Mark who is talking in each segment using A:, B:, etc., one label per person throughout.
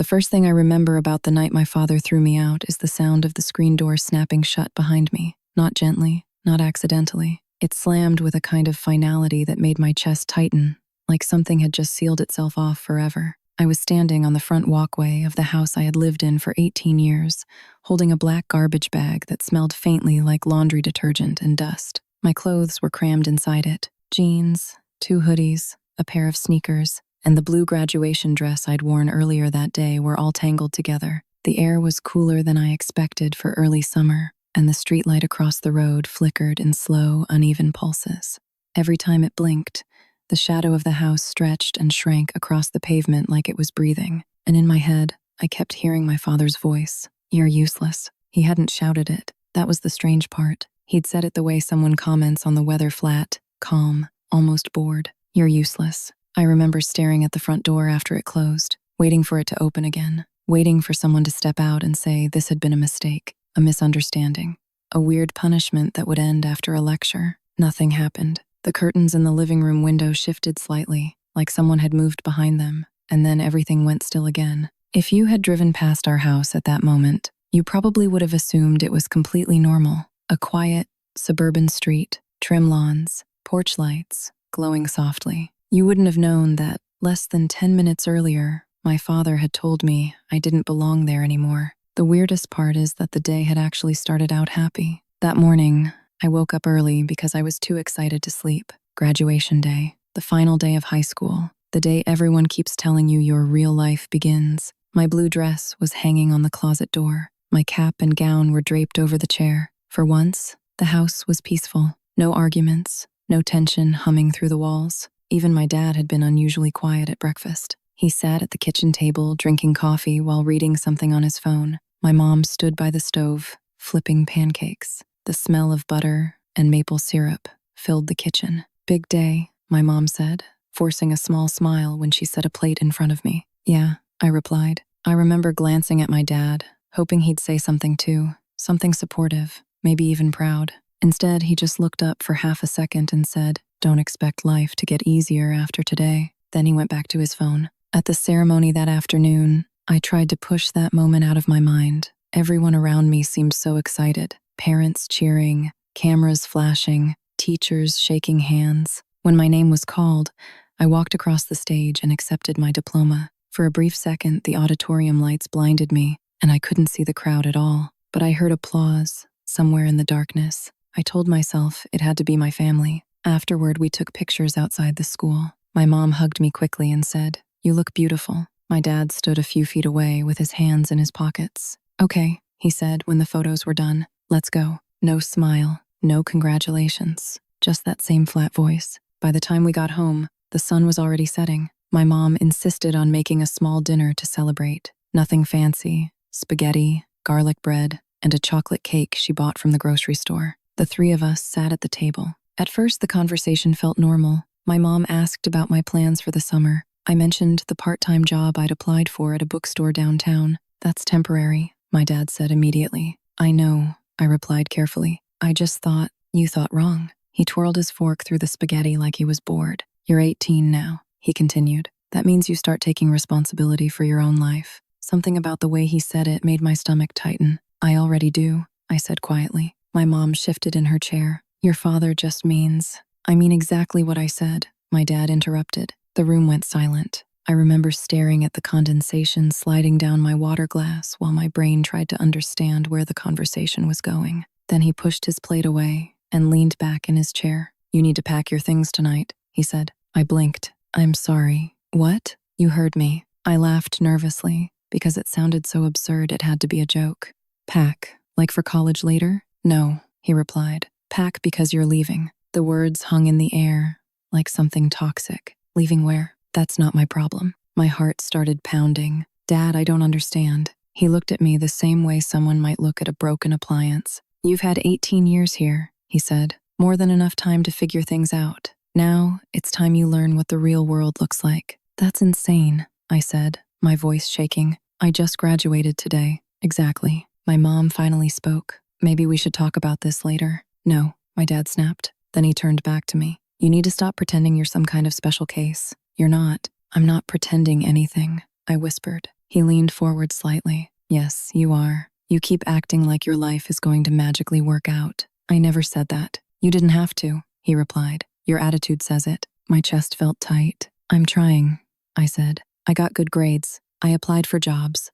A: The first thing I remember about the night my father threw me out is the sound of the screen door snapping shut behind me. Not gently, not accidentally. It slammed with a kind of finality that made my chest tighten, like something had just sealed itself off forever. I was standing on the front walkway of the house I had lived in for 18 years, holding a black garbage bag that smelled faintly like laundry detergent and dust. My clothes were crammed inside it. Jeans, 2 hoodies, a pair of sneakers, and the blue graduation dress I'd worn earlier that day were all tangled together. The air was cooler than I expected for early summer, and the streetlight across the road flickered in slow, uneven pulses. Every time it blinked, the shadow of the house stretched and shrank across the pavement like it was breathing, and in my head, I kept hearing my father's voice. "You're useless." He hadn't shouted it. That was the strange part. He'd said it the way someone comments on the weather, flat, calm, almost bored. "You're useless." I remember staring at the front door after it closed, waiting for it to open again, waiting for someone to step out and say this had been a mistake, a misunderstanding, a weird punishment that would end after a lecture. Nothing happened. The curtains in the living room window shifted slightly, like someone had moved behind them, and then everything went still again. If you had driven past our house at that moment, you probably would have assumed it was completely normal. A quiet, suburban street, trim lawns, porch lights, glowing softly. You wouldn't have known that, less than 10 minutes earlier, my father had told me I didn't belong there anymore. The weirdest part is that the day had actually started out happy. That morning, I woke up early because I was too excited to sleep. Graduation day, the final day of high school, the day everyone keeps telling you your real life begins. My blue dress was hanging on the closet door. My cap and gown were draped over the chair. For once, the house was peaceful. No arguments, no tension humming through the walls. Even my dad had been unusually quiet at breakfast. He sat at the kitchen table, drinking coffee while reading something on his phone. My mom stood by the stove, flipping pancakes. The smell of butter and maple syrup filled the kitchen. "Big day," my mom said, forcing a small smile when she set a plate in front of me. "Yeah," I replied. I remember glancing at my dad, hoping he'd say something too, something supportive, maybe even proud. Instead, he just looked up for half a second and said, "Don't expect life to get easier after today." Then he went back to his phone. At the ceremony that afternoon, I tried to push that moment out of my mind. Everyone around me seemed so excited. Parents cheering, cameras flashing, teachers shaking hands. When my name was called, I walked across the stage and accepted my diploma. For a brief second, the auditorium lights blinded me, and I couldn't see the crowd at all. But I heard applause somewhere in the darkness. I told myself it had to be my family. Afterward, we took pictures outside the school. My mom hugged me quickly and said, "You look beautiful." My dad stood a few feet away with his hands in his pockets. "Okay," he said when the photos were done. "Let's go." No smile, no congratulations, just that same flat voice. By the time we got home, the sun was already setting. My mom insisted on making a small dinner to celebrate. Nothing fancy, spaghetti, garlic bread, and a chocolate cake she bought from the grocery store. The 3 of us sat at the table. At first, the conversation felt normal. My mom asked about my plans for the summer. I mentioned the part-time job I'd applied for at a bookstore downtown. "That's temporary," my dad said immediately. "I know," I replied carefully. "I just thought you thought wrong." He twirled his fork through the spaghetti like he was bored. "You're 18 now," he continued. "That means you start taking responsibility for your own life." Something about the way he said it made my stomach tighten. "I already do," I said quietly. My mom shifted in her chair. "Your father just means—" "I mean exactly what I said," my dad interrupted. The room went silent. I remember staring at the condensation sliding down my water glass while my brain tried to understand where the conversation was going. Then he pushed his plate away and leaned back in his chair. "You need to pack your things tonight," he said. I blinked. "I'm sorry." "What?" "You heard me." I laughed nervously because it sounded so absurd it had to be a joke. "Pack, like for college later?" "No," he replied. "Pack because you're leaving." The words hung in the air, like something toxic. "Leaving where?" "That's not my problem." My heart started pounding. "Dad, I don't understand." He looked at me the same way someone might look at a broken appliance. "You've had 18 years here," he said. "More than enough time to figure things out. Now, it's time you learn what the real world looks like." "That's insane," I said, my voice shaking. "I just graduated today." "Exactly." My mom finally spoke. "Maybe we should talk about this later." "No," my dad snapped. Then he turned back to me. "You need to stop pretending you're some kind of special case. You're not." "I'm not pretending anything," I whispered. He leaned forward slightly. Yes, you are. You keep acting like your life is going to magically work out. I never said that. You didn't have to, he replied. Your attitude says it. My chest felt tight. I'm trying, I said. I got good grades. I applied for jobs.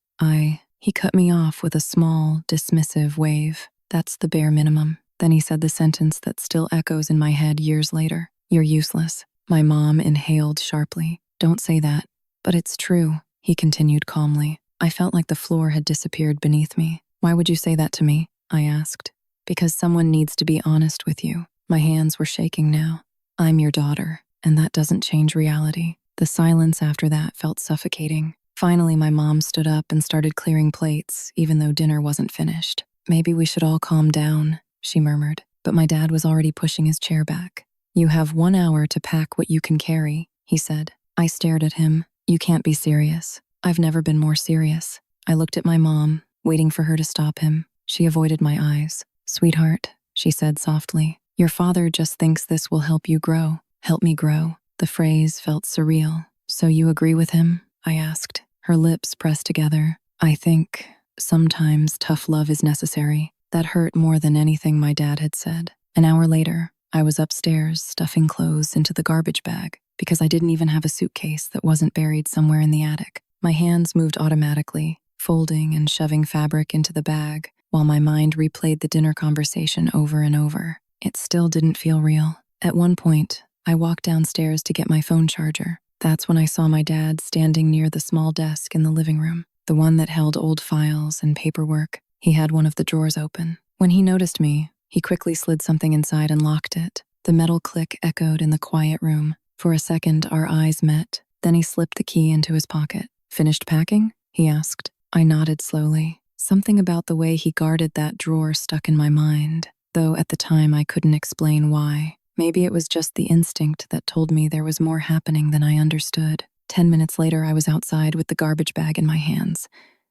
A: He cut me off with a small, dismissive wave. That's the bare minimum. Then he said the sentence that still echoes in my head years later. You're useless. My mom inhaled sharply. Don't say that. But it's true, he continued calmly. I felt like the floor had disappeared beneath me. Why would you say that to me? I asked. Because someone needs to be honest with you. My hands were shaking now. I'm your daughter, and that doesn't change reality. The silence after that felt suffocating. Finally, my mom stood up and started clearing plates, even though dinner wasn't finished. Maybe we should all calm down, she murmured, but my dad was already pushing his chair back. You have 1 hour to pack what you can carry, he said. I stared at him. You can't be serious. I've never been more serious. I looked at my mom, waiting for her to stop him. She avoided my eyes. Sweetheart, she said softly, your father just thinks this will help you grow. Help me grow. The phrase felt surreal. So you agree with him? I asked. Her lips pressed together. I think sometimes tough love is necessary. That hurt more than anything my dad had said. An hour later, I was upstairs stuffing clothes into the garbage bag because I didn't even have a suitcase that wasn't buried somewhere in the attic. My hands moved automatically, folding and shoving fabric into the bag, while my mind replayed the dinner conversation over and over. It still didn't feel real. At one point, I walked downstairs to get my phone charger. That's when I saw my dad standing near the small desk in the living room, the one that held old files and paperwork. He had one of the drawers open. When he noticed me, he quickly slid something inside and locked it. The metal click echoed in the quiet room. For a second, our eyes met. Then he slipped the key into his pocket. Finished packing? He asked. I nodded slowly. Something about the way he guarded that drawer stuck in my mind, though at the time I couldn't explain why. Maybe it was just the instinct that told me there was more happening than I understood. 10 minutes later, I was outside with the garbage bag in my hands,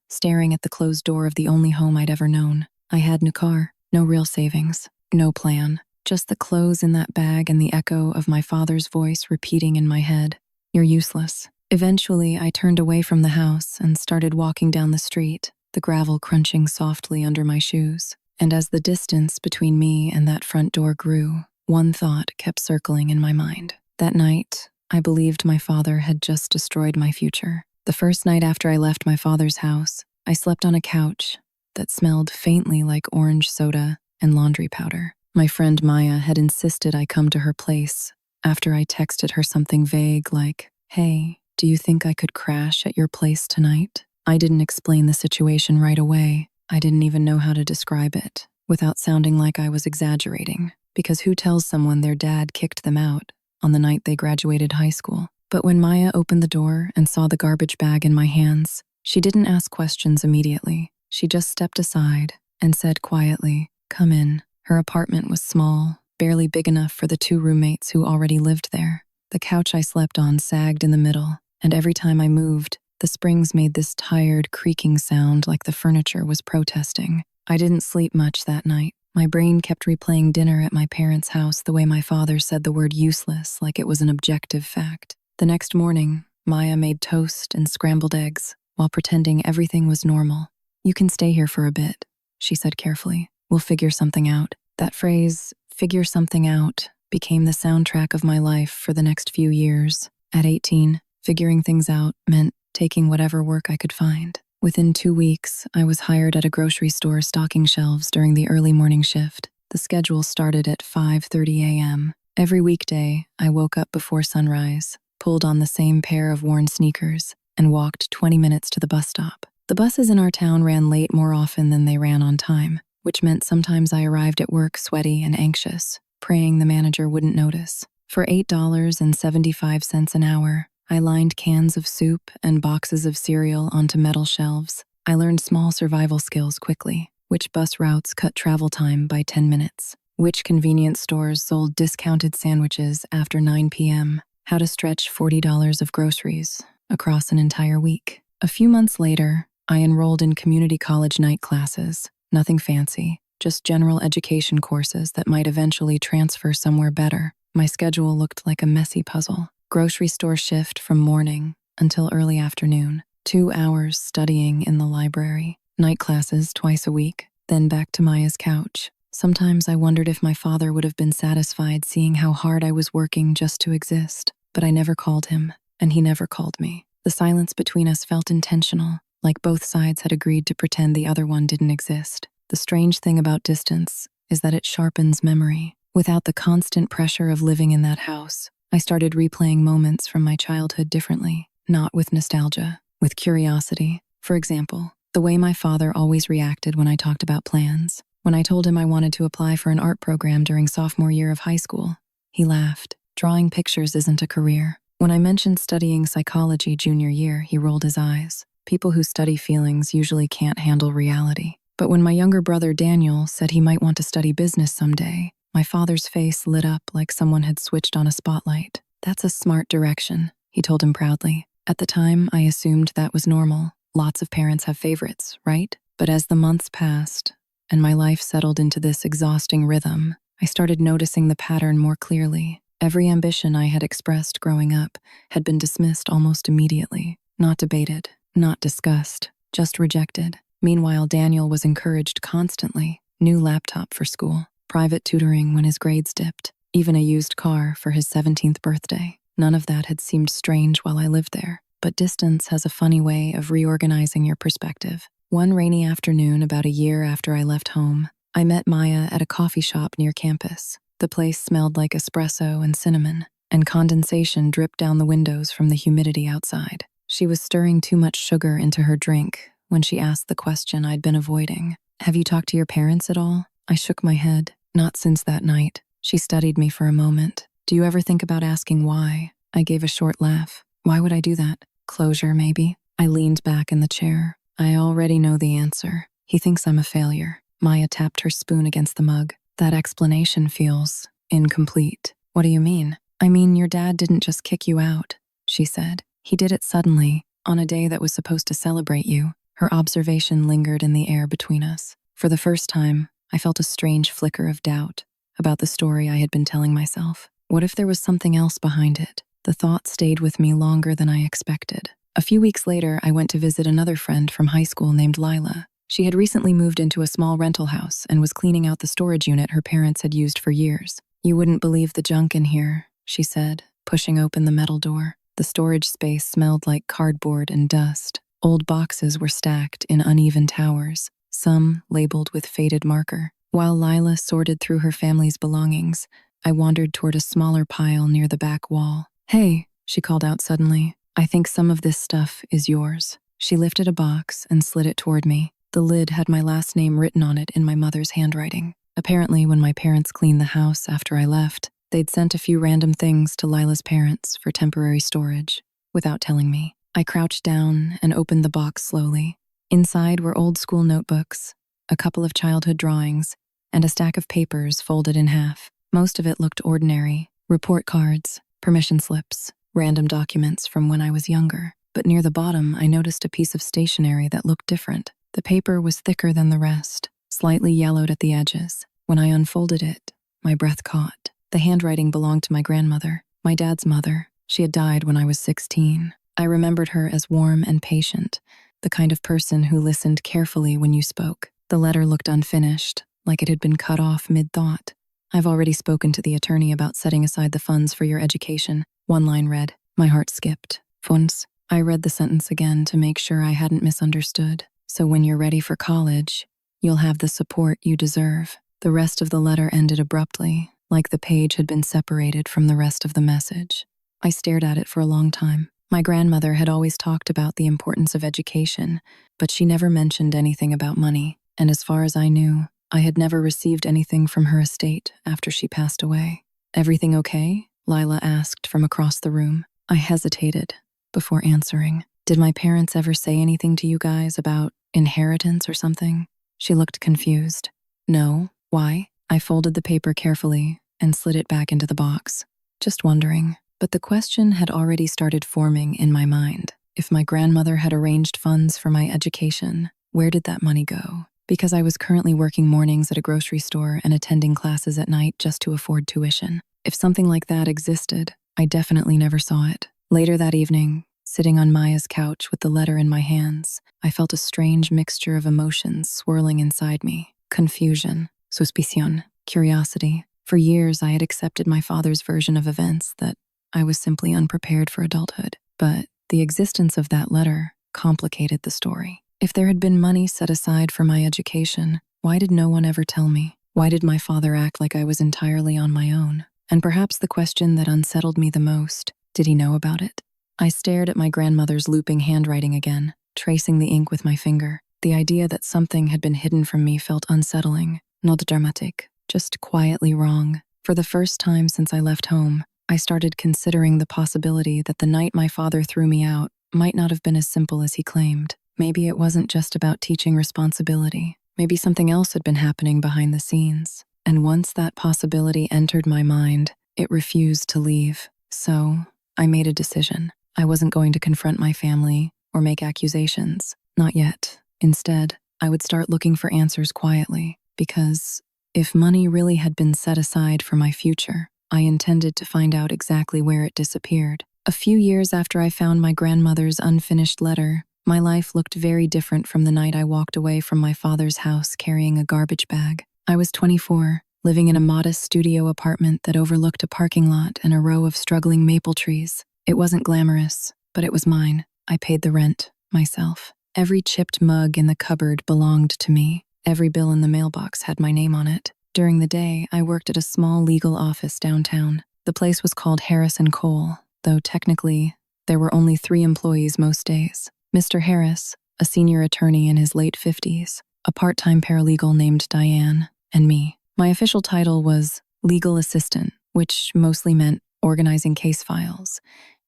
A: staring at the closed door of the only home I'd ever known. I had no car, no real savings, no plan, just the clothes in that bag and the echo of my father's voice repeating in my head, "You're useless." Eventually, I turned away from the house and started walking down the street, the gravel crunching softly under my shoes. And as the distance between me and that front door grew, one thought kept circling in my mind. That night, I believed my father had just destroyed my future. The first night after I left my father's house, I slept on a couch that smelled faintly like orange soda and laundry powder. My friend Maya had insisted I come to her place after I texted her something vague like, "Hey, do you think I could crash at your place tonight?" I didn't explain the situation right away. I didn't even know how to describe it without sounding like I was exaggerating. Because who tells someone their dad kicked them out on the night they graduated high school? But when Maya opened the door and saw the garbage bag in my hands, she didn't ask questions immediately. She just stepped aside and said quietly, "Come in." Her apartment was small, barely big enough for the 2 roommates who already lived there. The couch I slept on sagged in the middle, and every time I moved, the springs made this tired, creaking sound like the furniture was protesting. I didn't sleep much that night. My brain kept replaying dinner at my parents' house the way my father said the word useless like it was an objective fact. The next morning, Maya made toast and scrambled eggs while pretending everything was normal. "You can stay here for a bit," she said carefully. "We'll figure something out." That phrase, "figure something out," became the soundtrack of my life for the next few years. At 18, figuring things out meant taking whatever work I could find. Within 2 weeks, I was hired at a grocery store stocking shelves during the early morning shift. The schedule started at 5:30 a.m. Every weekday, I woke up before sunrise, pulled on the same pair of worn sneakers, and walked 20 minutes to the bus stop. The buses in our town ran late more often than they ran on time, which meant sometimes I arrived at work sweaty and anxious, praying the manager wouldn't notice. For $8.75 an hour, I lined cans of soup and boxes of cereal onto metal shelves. I learned small survival skills quickly. Which bus routes cut travel time by 10 minutes. Which convenience stores sold discounted sandwiches after 9 p.m. How to stretch $40 of groceries across an entire week. A few months later, I enrolled in community college night classes. Nothing fancy, just general education courses that might eventually transfer somewhere better. My schedule looked like a messy puzzle. Grocery store shift from morning until early afternoon. 2 hours studying in the library, night classes twice a week, then back to Maya's couch. Sometimes I wondered if my father would have been satisfied seeing how hard I was working just to exist. But I never called him, and he never called me. The silence between us felt intentional, like both sides had agreed to pretend the other one didn't exist. The strange thing about distance is that it sharpens memory. Without the constant pressure of living in that house, I started replaying moments from my childhood differently, not with nostalgia, with curiosity. For example, the way my father always reacted when I talked about plans. When I told him I wanted to apply for an art program during sophomore year of high school, he laughed. Drawing pictures isn't a career. When I mentioned studying psychology junior year, he rolled his eyes. People who study feelings usually can't handle reality. But when my younger brother Daniel said he might want to study business someday, my father's face lit up like someone had switched on a spotlight. "That's a smart direction," he told him proudly. At the time, I assumed that was normal. Lots of parents have favorites, right? But as the months passed, and my life settled into this exhausting rhythm, I started noticing the pattern more clearly. Every ambition I had expressed growing up had been dismissed almost immediately. Not debated, not discussed, just rejected. Meanwhile, Daniel was encouraged constantly. New laptop for school, private tutoring when his grades dipped, even a used car for his 17th birthday. None of that had seemed strange while I lived there. But distance has a funny way of reorganizing your perspective. One rainy afternoon, about a year after I left home, I met Maya at a coffee shop near campus. The place smelled like espresso and cinnamon, and condensation dripped down the windows from the humidity outside. She was stirring too much sugar into her drink when she asked the question I'd been avoiding. "Have you talked to your parents at all?" I shook my head. "Not since that night." She studied me for a moment. "Do you ever think about asking why?" I gave a short laugh. "Why would I do that? Closure, maybe?" I leaned back in the chair. "I already know the answer. He thinks I'm a failure." Maya tapped her spoon against the mug. "That explanation feels incomplete." "What do you mean?" "I mean, your dad didn't just kick you out," she said. "He did it suddenly, on a day that was supposed to celebrate you." Her observation lingered in the air between us. For the first time, I felt a strange flicker of doubt about the story I had been telling myself. What if there was something else behind it? The thought stayed with me longer than I expected. A few weeks later, I went to visit another friend from high school named Lila. She had recently moved into a small rental house and was cleaning out the storage unit her parents had used for years. "You wouldn't believe the junk in here," she said, pushing open the metal door. The storage space smelled like cardboard and dust. Old boxes were stacked in uneven towers, some labeled with faded marker. While Lila sorted through her family's belongings, I wandered toward a smaller pile near the back wall. "Hey," she called out suddenly, "I think some of this stuff is yours." She lifted a box and slid it toward me. The lid had my last name written on it in my mother's handwriting. Apparently, when my parents cleaned the house after I left, they'd sent a few random things to Lila's parents for temporary storage, without telling me. I crouched down and opened the box slowly. Inside were old school notebooks, a couple of childhood drawings, and a stack of papers folded in half. Most of it looked ordinary: report cards, permission slips, random documents from when I was younger. But near the bottom, I noticed a piece of stationery that looked different. The paper was thicker than the rest, slightly yellowed at the edges. When I unfolded it, my breath caught. The handwriting belonged to my grandmother, my dad's mother. She had died when I was 16. I remembered her as warm and patient, the kind of person who listened carefully when you spoke. The letter looked unfinished, like it had been cut off mid-thought. "I've already spoken to the attorney about setting aside the funds for your education," one line read. My heart skipped. "Funds?" I read the sentence again to make sure I hadn't misunderstood. "So when you're ready for college, you'll have the support you deserve." The rest of the letter ended abruptly, like the page had been separated from the rest of the message. I stared at it for a long time. My grandmother had always talked about the importance of education, but she never mentioned anything about money. And as far as I knew, I had never received anything from her estate after she passed away. "Everything okay?" Lila asked from across the room. I hesitated before answering. "Did my parents ever say anything to you guys about inheritance or something?" She looked confused. "No. Why?" I folded the paper carefully and slid it back into the box. "Just wondering." But the question had already started forming in my mind. If my grandmother had arranged funds for my education, where did that money go? Because I was currently working mornings at a grocery store and attending classes at night just to afford tuition. If something like that existed, I definitely never saw it. Later that evening, Sitting on Maya's couch with the letter in my hands, I felt a strange mixture of emotions swirling inside me. Confusion, suspicion, curiosity. For years, I had accepted my father's version of events, that I was simply unprepared for adulthood. But the existence of that letter complicated the story. If there had been money set aside for my education, why did no one ever tell me? Why did my father act like I was entirely on my own? And perhaps the question that unsettled me the most, did he know about it? I stared at my grandmother's looping handwriting again, tracing the ink with my finger. The idea that something had been hidden from me felt unsettling, not dramatic, just quietly wrong. For the first time since I left home, I started considering the possibility that the night my father threw me out might not have been as simple as he claimed. Maybe it wasn't just about teaching responsibility. Maybe something else had been happening behind the scenes. And once that possibility entered my mind, it refused to leave. So, I made a decision. I wasn't going to confront my family or make accusations. Not yet. Instead, I would start looking for answers quietly, because if money really had been set aside for my future, I intended to find out exactly where it disappeared. A few years after I found my grandmother's unfinished letter, my life looked very different from the night I walked away from my father's house carrying a garbage bag. I was 24, living in a modest studio apartment that overlooked a parking lot and a row of struggling maple trees. It wasn't glamorous, but it was mine. I paid the rent, myself. Every chipped mug in the cupboard belonged to me. Every bill in the mailbox had my name on it. During the day, I worked at a small legal office downtown. The place was called Harris & Cole, though technically, there were only 3 employees most days. Mr. Harris, a senior attorney in his late 50s, a part-time paralegal named Diane, and me. My official title was legal assistant, which mostly meant organizing case files,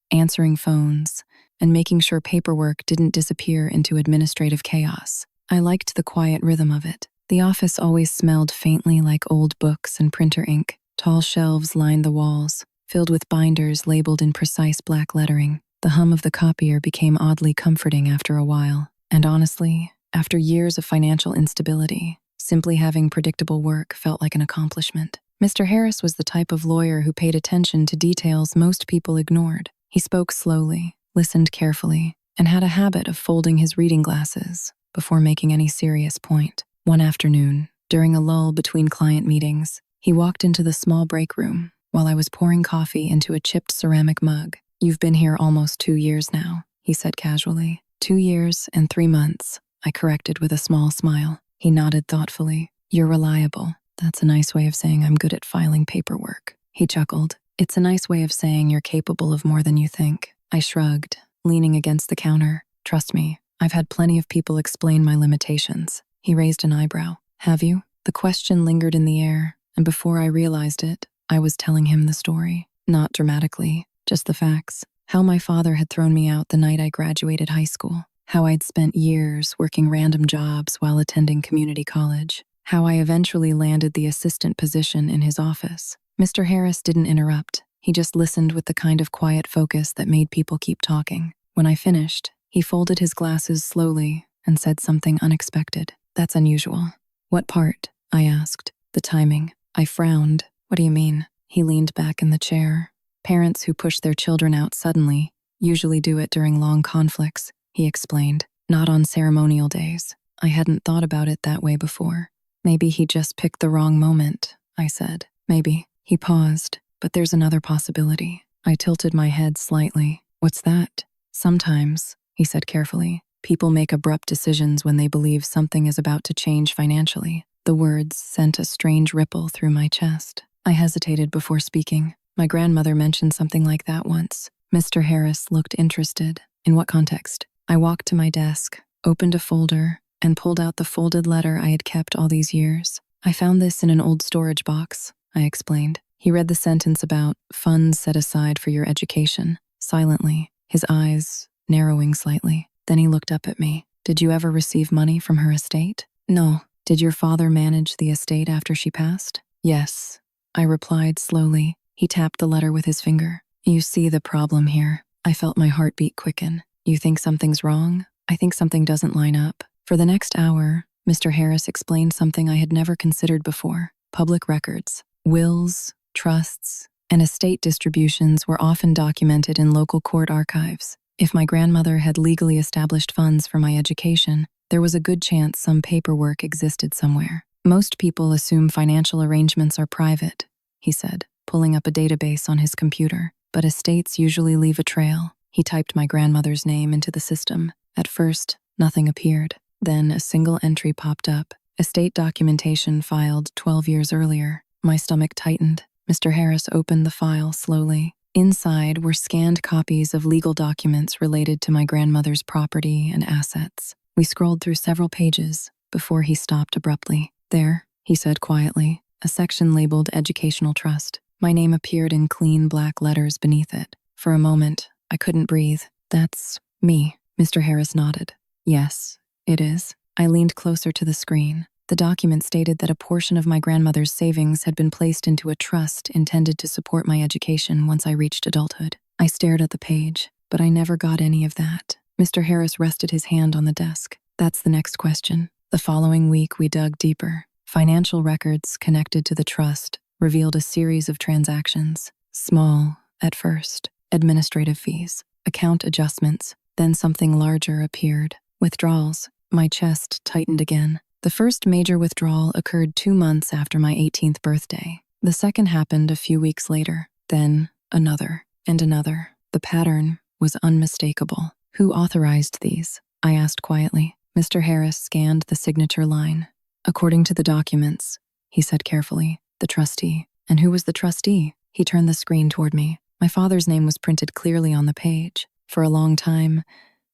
A: answering phones, and making sure paperwork didn't disappear into administrative chaos. I liked the quiet rhythm of it. The office always smelled faintly like old books and printer ink. Tall shelves lined the walls, filled with binders labeled in precise black lettering. The hum of the copier became oddly comforting after a while. And honestly, after years of financial instability, simply having predictable work felt like an accomplishment. Mr. Harris was the type of lawyer who paid attention to details most people ignored. He spoke slowly, listened carefully, and had a habit of folding his reading glasses before making any serious point. One afternoon, during a lull between client meetings, he walked into the small break room while I was pouring coffee into a chipped ceramic mug. "You've been here almost 2 years now," he said casually. 2 years and 3 months, I corrected with a small smile. He nodded thoughtfully. "You're reliable. That's a nice way of saying I'm good at filing paperwork." He chuckled. "It's a nice way of saying you're capable of more than you think." I shrugged, leaning against the counter. "Trust me, I've had plenty of people explain my limitations." He raised an eyebrow. "Have you?" The question lingered in the air, and before I realized it, I was telling him the story. Not dramatically, just the facts. How my father had thrown me out the night I graduated high school. How I'd spent years working random jobs while attending community college. How I eventually landed the assistant position in his office. Mr. Harris didn't interrupt. He just listened with the kind of quiet focus that made people keep talking. When I finished, he folded his glasses slowly and said something unexpected. "That's unusual." "What part?" I asked. "The timing." I frowned. "What do you mean?" He leaned back in the chair. "Parents who push their children out suddenly usually do it during long conflicts," he explained. "Not on ceremonial days." I hadn't thought about it that way before. "Maybe he just picked the wrong moment," I said. "Maybe." He paused. "But there's another possibility." I tilted my head slightly. "What's that?" "Sometimes," he said carefully, "people make abrupt decisions when they believe something is about to change financially." The words sent a strange ripple through my chest. I hesitated before speaking. My grandmother mentioned something like that once. Mr. Harris looked interested. "In what context?" I walked to my desk, opened a folder, and pulled out the folded letter I had kept all these years. "I found this in an old storage box," I explained. He read the sentence about funds set aside for your education, silently, his eyes narrowing slightly. Then he looked up at me. "Did you ever receive money from her estate?" "No." "Did your father manage the estate after she passed?" "Yes," I replied slowly. He tapped the letter with his finger. "You see the problem here." I felt my heartbeat quicken. "You think something's wrong?" "I think something doesn't line up." For the next hour, Mr. Harris explained something I had never considered before. Public records, wills, trusts, and estate distributions were often documented in local court archives. If my grandmother had legally established funds for my education, there was a good chance some paperwork existed somewhere. Most people assume financial arrangements are private, he said, pulling up a database on his computer, but estates usually leave a trail. He typed my grandmother's name into the system. At first, nothing appeared. Then a single entry popped up. Estate documentation filed 12 years earlier. My stomach tightened. Mr. Harris opened the file slowly. Inside were scanned copies of legal documents related to my grandmother's property and assets. We scrolled through several pages before he stopped abruptly. There, he said quietly, a section labeled Educational Trust. My name appeared in clean black letters beneath it. For a moment, I couldn't breathe. That's me. Mr. Harris nodded. Yes, it is. I leaned closer to the screen. The document stated that a portion of my grandmother's savings had been placed into a trust intended to support my education once I reached adulthood. I stared at the page, but I never got any of that. Mr. Harris rested his hand on the desk. That's the next question. The following week, we dug deeper. Financial records connected to the trust revealed a series of transactions. Small, at first, administrative fees, account adjustments, then something larger appeared. Withdrawals. My chest tightened again. The first major withdrawal occurred 2 months after my 18th birthday. The second happened a few weeks later. Then, another, and another. The pattern was unmistakable. Who authorized these? I asked quietly. Mr. Harris scanned the signature line. According to the documents, he said carefully, the trustee. And who was the trustee? He turned the screen toward me. My father's name was printed clearly on the page. For a long time,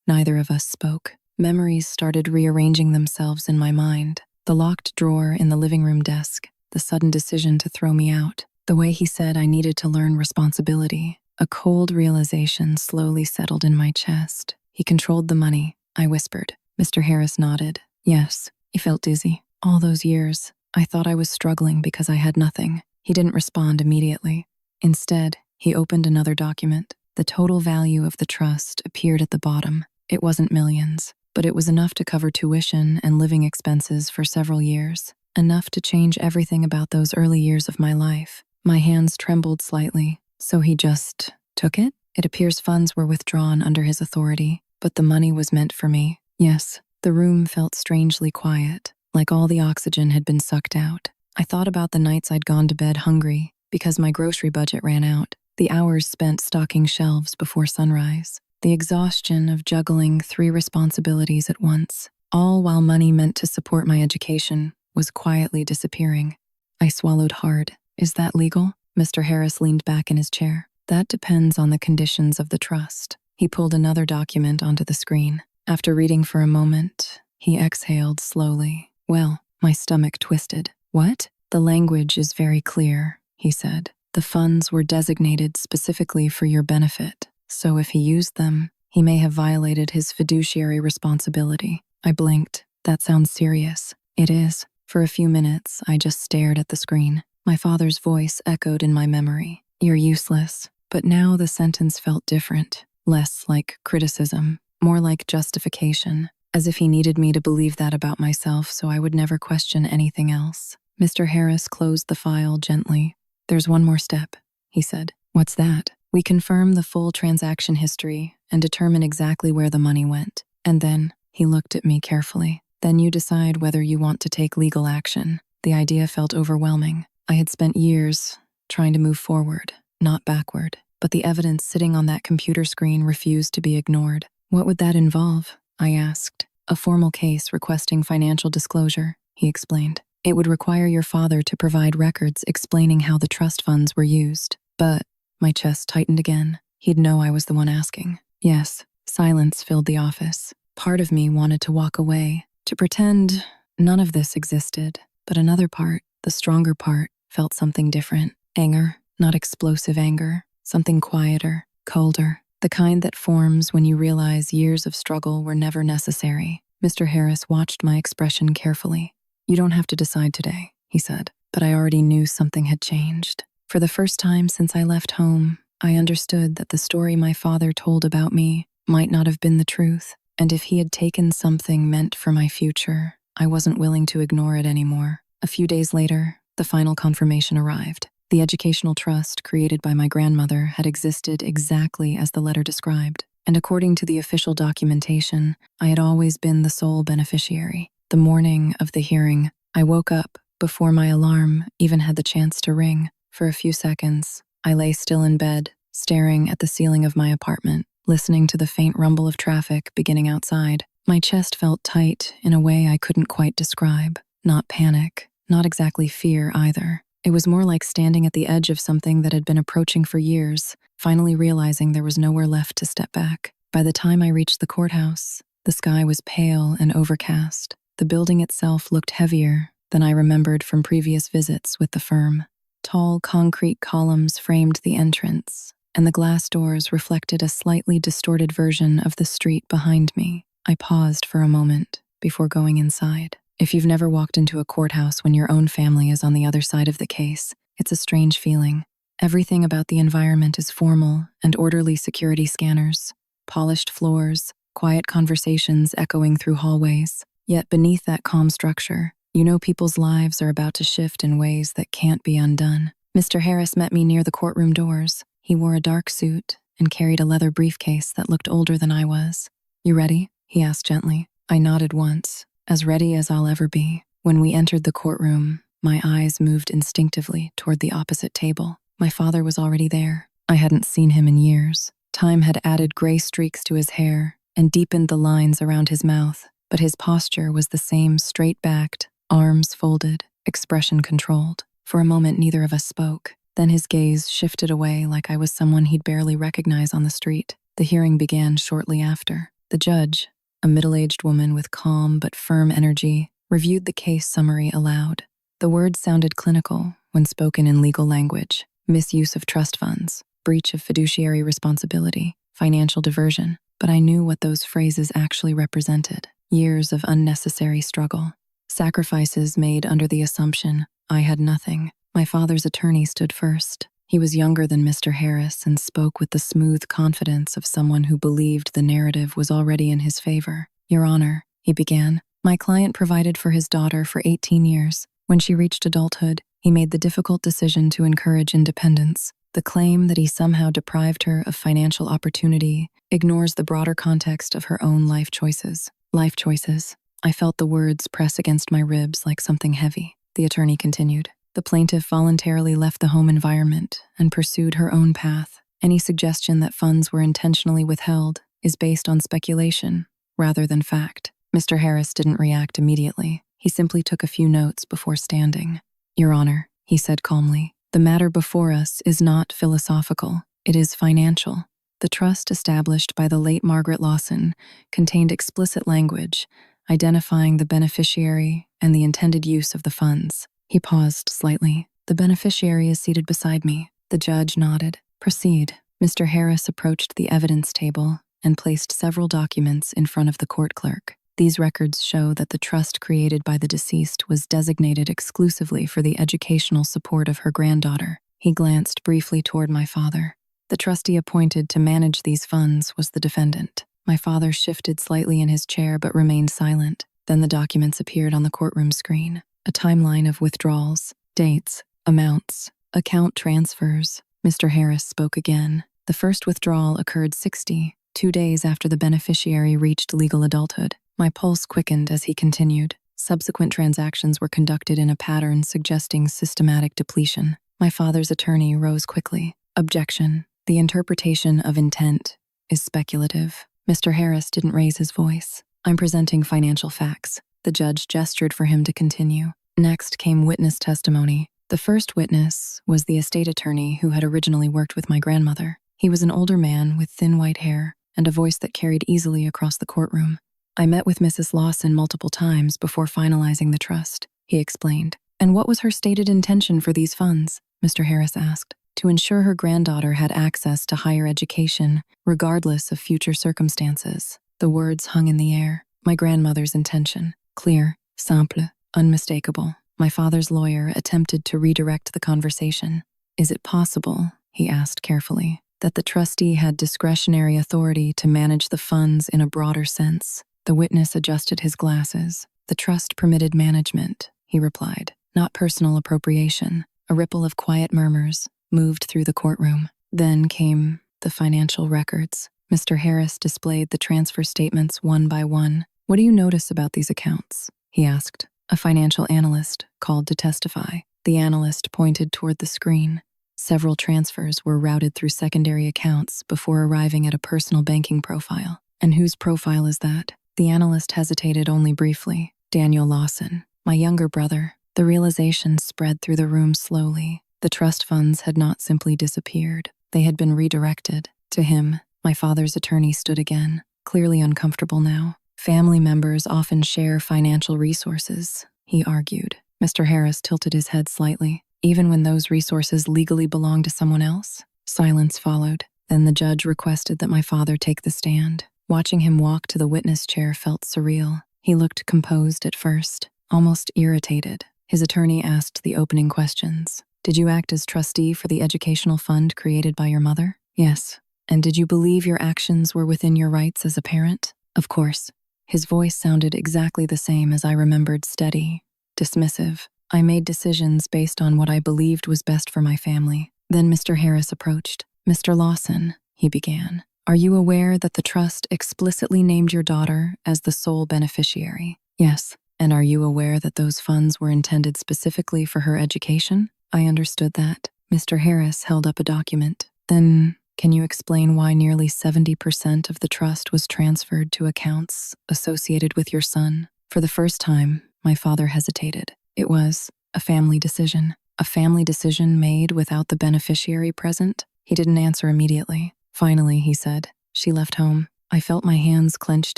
A: neither of us spoke. Memories started rearranging themselves in my mind. The locked drawer in the living room desk, the sudden decision to throw me out, the way he said I needed to learn responsibility. A cold realization slowly settled in my chest. He controlled the money, I whispered. Mr. Harris nodded. Yes, he felt dizzy. All those years, I thought I was struggling because I had nothing. He didn't respond immediately. Instead, he opened another document. The total value of the trust appeared at the bottom. It wasn't millions, but it was enough to cover tuition and living expenses for several years. Enough to change everything about those early years of my life. My hands trembled slightly. So he just took it? It appears funds were withdrawn under his authority, but the money was meant for me. Yes, the room felt strangely quiet, like all the oxygen had been sucked out. I thought about the nights I'd gone to bed hungry because my grocery budget ran out, the hours spent stocking shelves before sunrise, the exhaustion of juggling 3 responsibilities at once, all while money meant to support my education was quietly disappearing. I swallowed hard. Is that legal? Mr. Harris leaned back in his chair. That depends on the conditions of the trust. He pulled another document onto the screen. After reading for a moment, he exhaled slowly. Well, my stomach twisted. What? The language is very clear, he said. The funds were designated specifically for your benefit, so if he used them, he may have violated his fiduciary responsibility. I blinked. That sounds serious. It is. For a few minutes, I just stared at the screen. My father's voice echoed in my memory. You're useless. But now the sentence felt different. Less like criticism, more like justification, as if he needed me to believe that about myself so I would never question anything else. Mr. Harris closed the file gently. There's one more step, he said. What's that? We confirm the full transaction history and determine exactly where the money went. And then, he looked at me carefully. Then you decide whether you want to take legal action. The idea felt overwhelming. I had spent years trying to move forward, not backward, but the evidence sitting on that computer screen refused to be ignored. What would that involve? I asked. A formal case requesting financial disclosure, he explained. It would require your father to provide records explaining how the trust funds were used. But my chest tightened again. He'd know I was the one asking. Yes, silence filled the office. Part of me wanted to walk away, to pretend none of this existed. But another part, the stronger part, felt something different. Anger, not explosive anger, something quieter, colder, the kind that forms when you realize years of struggle were never necessary. Mr. Harris watched my expression carefully. You don't have to decide today, he said, but I already knew something had changed. For the first time since I left home, I understood that the story my father told about me might not have been the truth, and if he had taken something meant for my future, I wasn't willing to ignore it anymore. A few days later, the final confirmation arrived. The educational trust created by my grandmother had existed exactly as the letter described. and according to the official documentation, I had always been the sole beneficiary. The morning of the hearing, I woke up before my alarm even had the chance to ring. For a few seconds, I lay still in bed, staring at the ceiling of my apartment, listening to the faint rumble of traffic beginning outside. My chest felt tight in a way I couldn't quite describe. Not panic, not exactly fear either. It was more like standing at the edge of something that had been approaching for years, finally realizing there was nowhere left to step back. By the time I reached the courthouse, the sky was pale and overcast. The building itself looked heavier than I remembered from previous visits with the firm. Tall concrete columns framed the entrance, and the glass doors reflected a slightly distorted version of the street behind me. I paused for a moment before going inside. If you've never walked into a courthouse when your own family is on the other side of the case, it's a strange feeling. Everything about the environment is formal and orderly: security scanners, polished floors, quiet conversations echoing through hallways. Yet beneath that calm structure, you know people's lives are about to shift in ways that can't be undone. Mr. Harris met me near the courtroom doors. He wore a dark suit and carried a leather briefcase that looked older than I was. "You ready?" he asked gently. I nodded once, as ready as I'll ever be. When we entered the courtroom, my eyes moved instinctively toward the opposite table. My father was already there. I hadn't seen him in years. Time had added gray streaks to his hair and deepened the lines around his mouth, but his posture was the same: straight-backed, arms folded, expression controlled. For a moment, neither of us spoke. Then his gaze shifted away like I was someone he'd barely recognize on the street. The hearing began shortly after. The judge, a middle-aged woman with calm but firm energy, reviewed the case summary aloud. The words sounded clinical when spoken in legal language: misuse of trust funds, breach of fiduciary responsibility, financial diversion. But I knew what those phrases actually represented: years of unnecessary struggle, sacrifices made under the assumption I had nothing. My father's attorney stood first. He was younger than Mr. Harris and spoke with the smooth confidence of someone who believed the narrative was already in his favor. "Your Honor," he began, "my client provided for his daughter for 18 years. When she reached adulthood, he made the difficult decision to encourage independence. The claim that he somehow deprived her of financial opportunity ignores the broader context of her own life choices." Life choices. I felt the words press against my ribs like something heavy. The attorney continued. "The plaintiff voluntarily left the home environment and pursued her own path. Any suggestion that funds were intentionally withheld is based on speculation rather than fact." Mr. Harris didn't react immediately. He simply took a few notes before standing. "Your Honor," he said calmly, "the matter before us is not philosophical. It is financial. The trust established by the late Margaret Lawson contained explicit language identifying the beneficiary and the intended use of the funds." He paused slightly. "The beneficiary is seated beside me." The judge nodded. "Proceed." Mr. Harris approached the evidence table and placed several documents in front of the court clerk. These records show that the trust created by the deceased was designated exclusively for the educational support of her granddaughter. He glanced briefly toward my father. The trustee appointed to manage these funds was the defendant. My father shifted slightly in his chair but remained silent. Then the documents appeared on the courtroom screen. A timeline of withdrawals, dates, amounts, account transfers. Mr. Harris spoke again. "The first withdrawal occurred 62 days after the beneficiary reached legal adulthood." My pulse quickened as he continued. Subsequent transactions were conducted in a pattern suggesting systematic depletion. My father's attorney rose quickly. "Objection. The interpretation of intent is speculative." Mr. Harris didn't raise his voice. "I'm presenting financial facts." The judge gestured for him to continue. Next came witness testimony. The first witness was the estate attorney who had originally worked with my grandmother. He was an older man with thin white hair and a voice that carried easily across the courtroom. "I met with Mrs. Lawson multiple times before finalizing the trust," he explained. "And what was her stated intention for these funds?" Mr. Harris asked. "To ensure her granddaughter had access to higher education, regardless of future circumstances." The words hung in the air. My grandmother's intention. Clear, simple, unmistakable. My father's lawyer attempted to redirect the conversation. "Is it possible," he asked carefully, "that the trustee had discretionary authority to manage the funds in a broader sense?" The witness adjusted his glasses. "The trust permitted management," he replied, "not personal appropriation." A ripple of quiet murmurs moved through the courtroom. Then came the financial records. Mr. Harris displayed the transfer statements one by one. "What do you notice about these accounts?" he asked. A financial analyst called to testify. The analyst pointed toward the screen. Several transfers were routed through secondary accounts before arriving at a personal banking profile. "And whose profile is that?" The analyst hesitated only briefly. "Daniel Lawson, my younger brother." The realization spread through the room slowly. The trust funds had not simply disappeared. They had been redirected. To him, my father's attorney stood again, clearly uncomfortable now. "Family members often share financial resources," he argued. Mr. Harris tilted his head slightly. "Even when those resources legally belong to someone else?" Silence followed. Then the judge requested that my father take the stand. Watching him walk to the witness chair felt surreal. He looked composed at first, almost irritated. His attorney asked the opening questions. "Did you act as trustee for the educational fund created by your mother?" "Yes." "And did you believe your actions were within your rights as a parent?" "Of course." His voice sounded exactly the same as I remembered, steady, dismissive. "I made decisions based on what I believed was best for my family." Then Mr. Harris approached. "Mr. Lawson," he began, "are you aware that the trust explicitly named your daughter as the sole beneficiary?" "Yes." "And are you aware that those funds were intended specifically for her education?" "I understood that." Mr. Harris held up a document. "Then can you explain why nearly 70% of the trust was transferred to accounts associated with your son?" For the first time, my father hesitated. "It was a family decision." "A family decision made without the beneficiary present?" He didn't answer immediately. Finally, he said, "She left home." I felt my hands clenched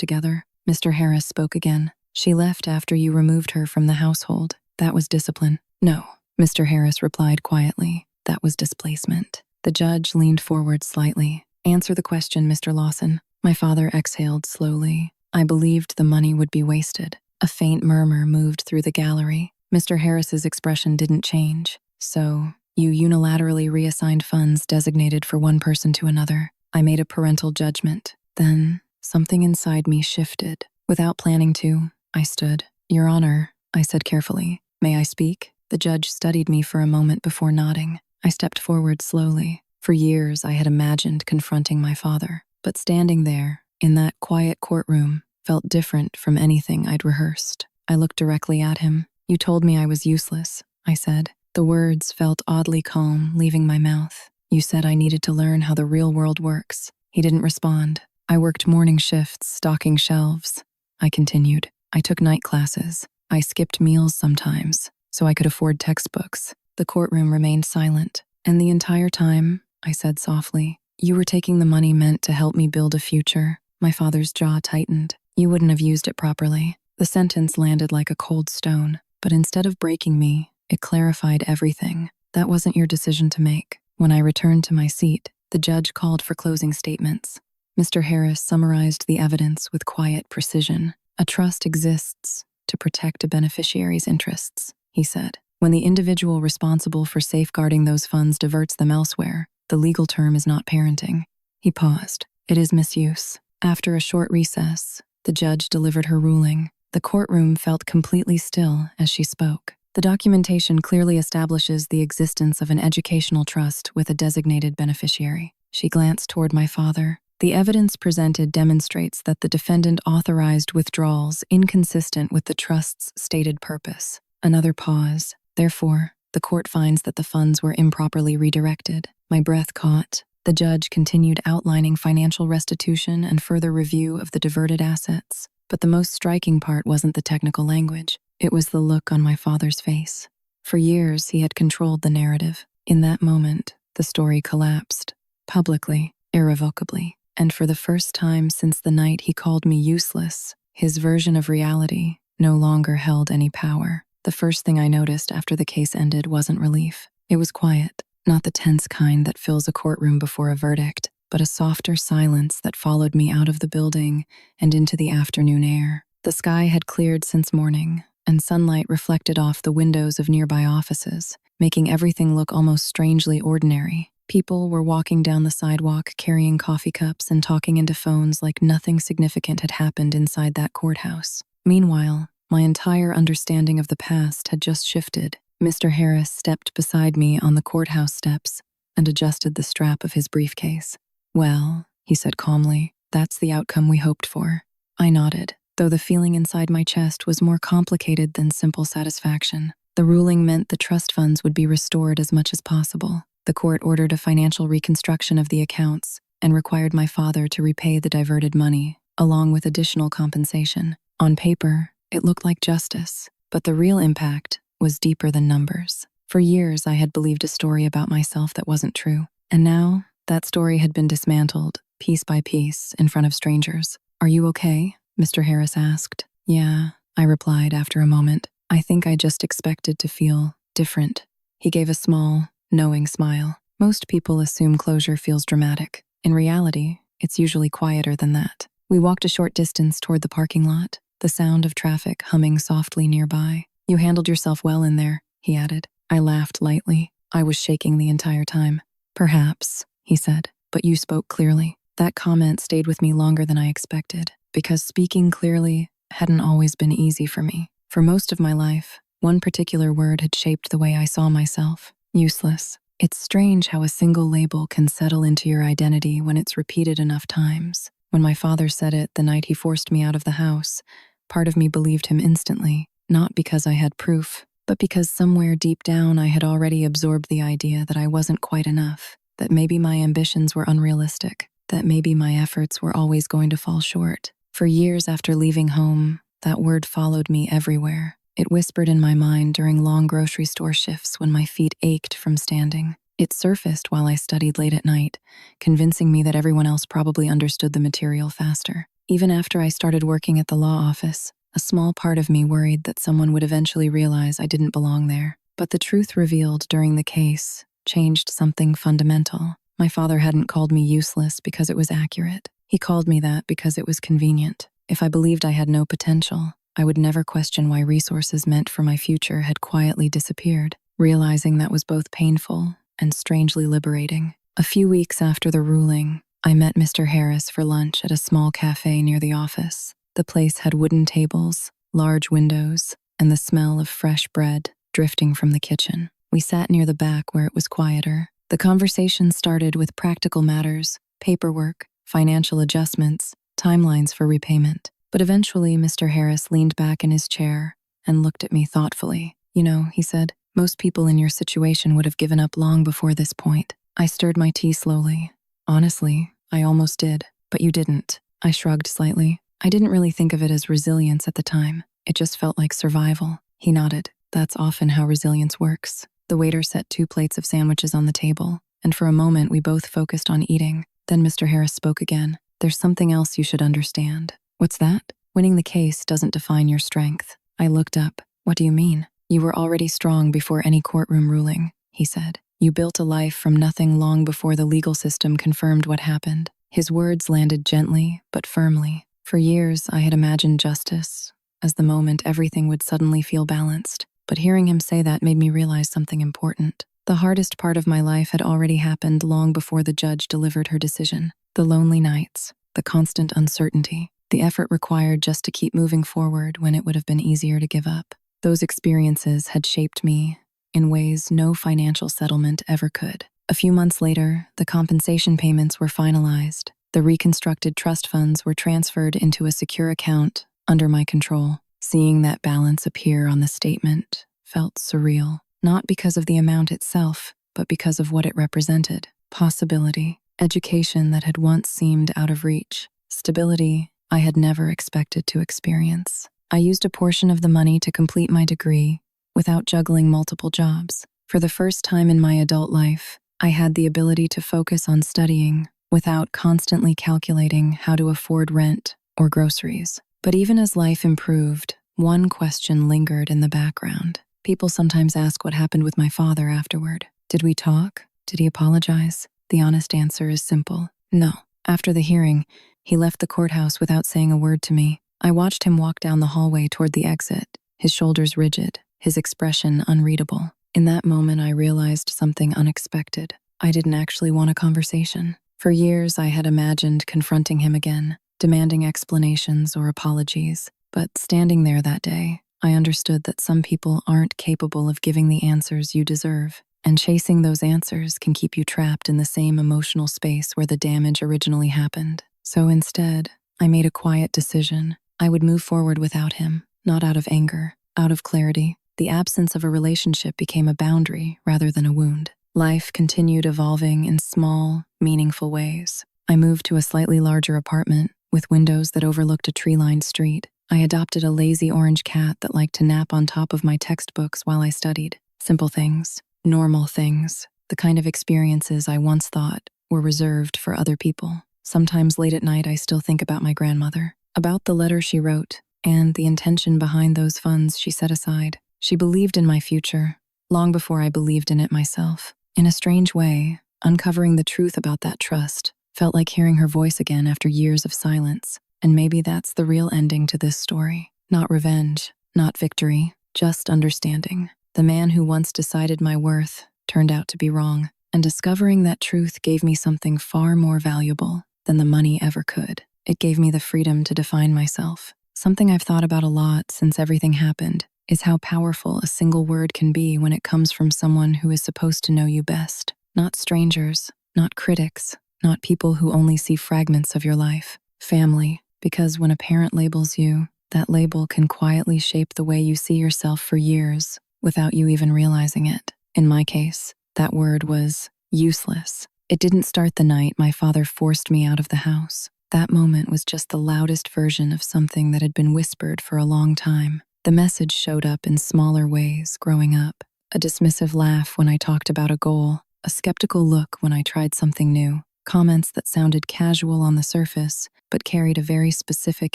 A: together. Mr. Harris spoke again. "She left after you removed her from the household. That was discipline." "No," Mr. Harris replied quietly. "That was displacement." The judge leaned forward slightly. "Answer the question, Mr. Lawson." My father exhaled slowly. "I believed the money would be wasted." A faint murmur moved through the gallery. Mr. Harris's expression didn't change. "So, you unilaterally reassigned funds designated for one person to another." I made a parental judgment. Then, something inside me shifted. Without planning to, I stood. "Your Honor," I said carefully. "May I speak?" The judge studied me for a moment before nodding. I stepped forward slowly. For years, I had imagined confronting my father, but standing there, in that quiet courtroom, felt different from anything I'd rehearsed. I looked directly at him. "You told me I was useless," I said. The words felt oddly calm, leaving my mouth. "You said I needed to learn how the real world works." He didn't respond. "I worked morning shifts, stocking shelves," I continued. "I took night classes. I skipped meals sometimes, so I could afford textbooks." The courtroom remained silent. "And the entire time," I said softly, "you were taking the money meant to help me build a future." My father's jaw tightened. "You wouldn't have used it properly." The sentence landed like a cold stone, but instead of breaking me, it clarified everything. "That wasn't your decision to make." When I returned to my seat, the judge called for closing statements. Mr. Harris summarized the evidence with quiet precision. "A trust exists to protect a beneficiary's interests," he said. "When the individual responsible for safeguarding those funds diverts them elsewhere, the legal term is not parenting." He paused. "It is misuse." After a short recess, the judge delivered her ruling. The courtroom felt completely still as she spoke. "The documentation clearly establishes the existence of an educational trust with a designated beneficiary." She glanced toward my father. "The evidence presented demonstrates that the defendant authorized withdrawals inconsistent with the trust's stated purpose." Another pause. "Therefore, the court finds that the funds were improperly redirected." My breath caught. The judge continued outlining financial restitution and further review of the diverted assets. But the most striking part wasn't the technical language. It was the look on my father's face. For years, he had controlled the narrative. In that moment, the story collapsed. Publicly, irrevocably. And for the first time since the night he called me useless, his version of reality no longer held any power. The first thing I noticed after the case ended wasn't relief. It was quiet. Not the tense kind that fills a courtroom before a verdict, but a softer silence that followed me out of the building and into the afternoon air. The sky had cleared since morning, and sunlight reflected off the windows of nearby offices, making everything look almost strangely ordinary. People were walking down the sidewalk carrying coffee cups and talking into phones like nothing significant had happened inside that courthouse. Meanwhile, my entire understanding of the past had just shifted. Mr. Harris stepped beside me on the courthouse steps and adjusted the strap of his briefcase. "Well," he said calmly. That's the outcome we hoped for. I nodded, though the feeling inside my chest was more complicated than simple satisfaction. The ruling meant the trust funds would be restored as much as possible. The court ordered a financial reconstruction of the accounts and required my father to repay the diverted money, along with additional compensation. On paper, it looked like justice, but the real impact was deeper than numbers. For years, I had believed a story about myself that wasn't true, and now that story had been dismantled, piece by piece, in front of strangers. "Are you okay?" Mr. Harris asked. "Yeah," I replied after a moment. "I think I just expected to feel different." He gave a small, knowing smile. Most people assume closure feels dramatic. In reality, it's usually quieter than that. We walked a short distance toward the parking lot, the sound of traffic humming softly nearby. "You handled yourself well in there," he added. I laughed lightly. I was shaking the entire time. "Perhaps," he said, "but you spoke clearly." That comment stayed with me longer than I expected, because speaking clearly hadn't always been easy for me. For most of my life, one particular word had shaped the way I saw myself: useless. It's strange how a single label can settle into your identity when it's repeated enough times. When my father said it the night he forced me out of the house, part of me believed him instantly, not because I had proof, but because somewhere deep down I had already absorbed the idea that I wasn't quite enough, that maybe my ambitions were unrealistic, that maybe my efforts were always going to fall short. For years after leaving home, that word followed me everywhere. It whispered in my mind during long grocery store shifts when my feet ached from standing. It surfaced while I studied late at night, convincing me that everyone else probably understood the material faster. Even after I started working at the law office, a small part of me worried that someone would eventually realize I didn't belong there. But the truth revealed during the case changed something fundamental. My father hadn't called me useless because it was accurate. He called me that because it was convenient. If I believed I had no potential, I would never question why resources meant for my future had quietly disappeared. Realizing that was both painful and strangely liberating. A few weeks after the ruling, I met Mr. Harris for lunch at a small cafe near the office. The place had wooden tables, large windows, and the smell of fresh bread drifting from the kitchen. We sat near the back where it was quieter. The conversation started with practical matters, paperwork, financial adjustments, timelines for repayment. But eventually, Mr. Harris leaned back in his chair and looked at me thoughtfully. "You know," he said, "most people in your situation would have given up long before this point." I stirred my tea slowly. "Honestly, I almost did, but you didn't." I shrugged slightly. I didn't really think of it as resilience at the time. It just felt like survival. He nodded. "That's often how resilience works." The waiter set 2 plates of sandwiches on the table, and for a moment we both focused on eating. Then Mr. Harris spoke again. "There's something else you should understand." "What's that?" "Winning the case doesn't define your strength." I looked up. "What do you mean?" "You were already strong before any courtroom ruling," he said. "You built a life from nothing long before the legal system confirmed what happened." His words landed gently but firmly. For years, I had imagined justice as the moment everything would suddenly feel balanced. But hearing him say that made me realize something important. The hardest part of my life had already happened long before the judge delivered her decision. The lonely nights, the constant uncertainty, the effort required just to keep moving forward when it would have been easier to give up. Those experiences had shaped me in ways no financial settlement ever could. A few months later, the compensation payments were finalized. The reconstructed trust funds were transferred into a secure account under my control. Seeing that balance appear on the statement felt surreal, not because of the amount itself, but because of what it represented. Possibility, education that had once seemed out of reach, stability I had never expected to experience. I used a portion of the money to complete my degree without juggling multiple jobs. For the first time in my adult life, I had the ability to focus on studying without constantly calculating how to afford rent or groceries. But even as life improved, one question lingered in the background. People sometimes ask what happened with my father afterward. Did we talk? Did he apologize? The honest answer is simple: no. After the hearing, he left the courthouse without saying a word to me. I watched him walk down the hallway toward the exit, his shoulders rigid, his expression unreadable. In that moment, I realized something unexpected. I didn't actually want a conversation. For years, I had imagined confronting him again, demanding explanations or apologies. But standing there that day, I understood that some people aren't capable of giving the answers you deserve. And chasing those answers can keep you trapped in the same emotional space where the damage originally happened. So instead, I made a quiet decision. I would move forward without him, not out of anger, out of clarity. The absence of a relationship became a boundary rather than a wound. Life continued evolving in small, meaningful ways. I moved to a slightly larger apartment with windows that overlooked a tree-lined street. I adopted a lazy orange cat that liked to nap on top of my textbooks while I studied. Simple things, normal things, the kind of experiences I once thought were reserved for other people. Sometimes late at night, I still think about my grandmother, about the letter she wrote, and the intention behind those funds she set aside. She believed in my future, long before I believed in it myself. In a strange way, uncovering the truth about that trust felt like hearing her voice again after years of silence. And maybe that's the real ending to this story. Not revenge, not victory, just understanding. The man who once decided my worth turned out to be wrong, and discovering that truth gave me something far more valuable than the money ever could. It gave me the freedom to define myself. Something I've thought about a lot since everything happened is how powerful a single word can be when it comes from someone who is supposed to know you best. Not strangers, not critics, not people who only see fragments of your life. Family, because when a parent labels you, that label can quietly shape the way you see yourself for years without you even realizing it. In my case, that word was useless. It didn't start the night my father forced me out of the house. That moment was just the loudest version of something that had been whispered for a long time. The message showed up in smaller ways growing up. A dismissive laugh when I talked about a goal, a skeptical look when I tried something new, comments that sounded casual on the surface but carried a very specific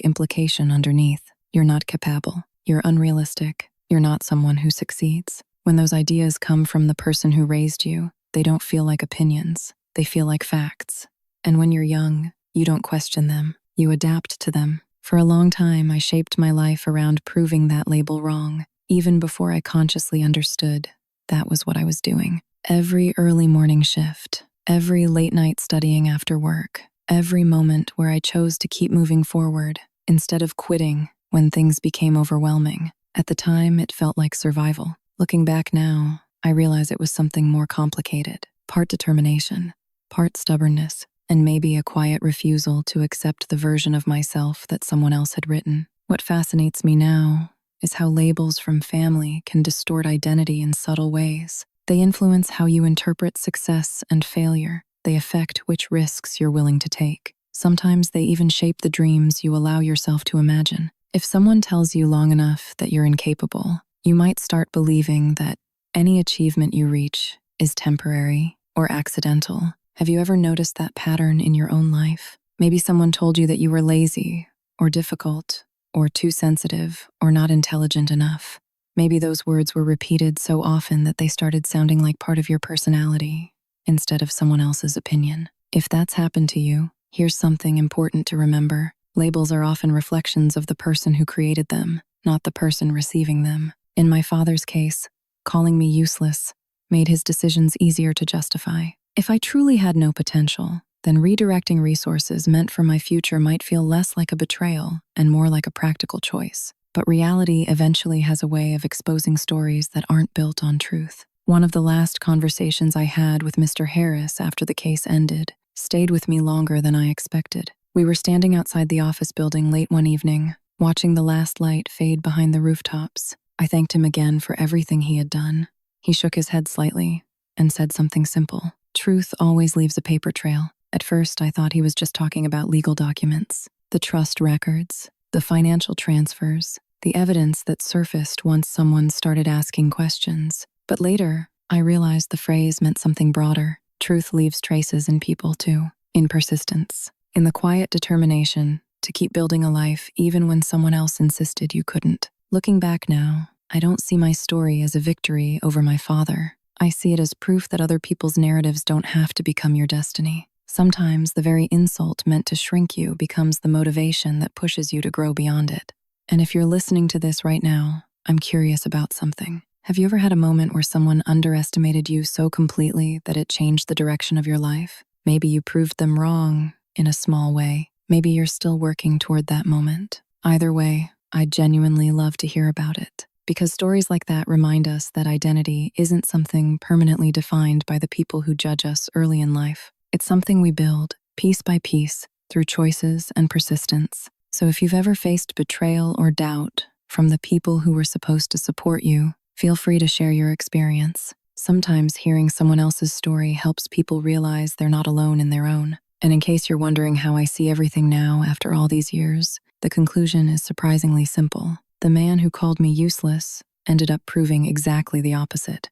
A: implication underneath. You're not capable. You're unrealistic. You're not someone who succeeds. When those ideas come from the person who raised you, they don't feel like opinions. They feel like facts. And when you're young, you don't question them. You adapt to them. For a long time, I shaped my life around proving that label wrong, even before I consciously understood that was what I was doing. Every early morning shift, every late night studying after work, every moment where I chose to keep moving forward instead of quitting when things became overwhelming. At the time, it felt like survival. Looking back now, I realize it was something more complicated. Part determination, part stubbornness, and maybe a quiet refusal to accept the version of myself that someone else had written. What fascinates me now is how labels from family can distort identity in subtle ways. They influence how you interpret success and failure. They affect which risks you're willing to take. Sometimes they even shape the dreams you allow yourself to imagine. If someone tells you long enough that you're incapable, you might start believing that any achievement you reach is temporary or accidental. Have you ever noticed that pattern in your own life? Maybe someone told you that you were lazy or difficult or too sensitive or not intelligent enough. Maybe those words were repeated so often that they started sounding like part of your personality instead of someone else's opinion. If that's happened to you, here's something important to remember. Labels are often reflections of the person who created them, not the person receiving them. In my father's case, calling me useless made his decisions easier to justify. If I truly had no potential, then redirecting resources meant for my future might feel less like a betrayal and more like a practical choice. But reality eventually has a way of exposing stories that aren't built on truth. One of the last conversations I had with Mr. Harris after the case ended stayed with me longer than I expected. We were standing outside the office building late one evening, watching the last light fade behind the rooftops. I thanked him again for everything he had done. He shook his head slightly and said something simple. Truth always leaves a paper trail. At first, I thought he was just talking about legal documents, the trust records, the financial transfers, the evidence that surfaced once someone started asking questions. But later, I realized the phrase meant something broader. Truth leaves traces in people too, in persistence, in the quiet determination to keep building a life even when someone else insisted you couldn't. Looking back now, I don't see my story as a victory over my father. I see it as proof that other people's narratives don't have to become your destiny. Sometimes the very insult meant to shrink you becomes the motivation that pushes you to grow beyond it. And if you're listening to this right now, I'm curious about something. Have you ever had a moment where someone underestimated you so completely that it changed the direction of your life? Maybe you proved them wrong in a small way. Maybe you're still working toward that moment. Either way, I'd genuinely love to hear about it. Because stories like that remind us that identity isn't something permanently defined by the people who judge us early in life. It's something we build, piece by piece, through choices and persistence. So if you've ever faced betrayal or doubt from the people who were supposed to support you, feel free to share your experience. Sometimes hearing someone else's story helps people realize they're not alone in their own. And in case you're wondering how I see everything now after all these years, the conclusion is surprisingly simple. The man who called me useless ended up proving exactly the opposite.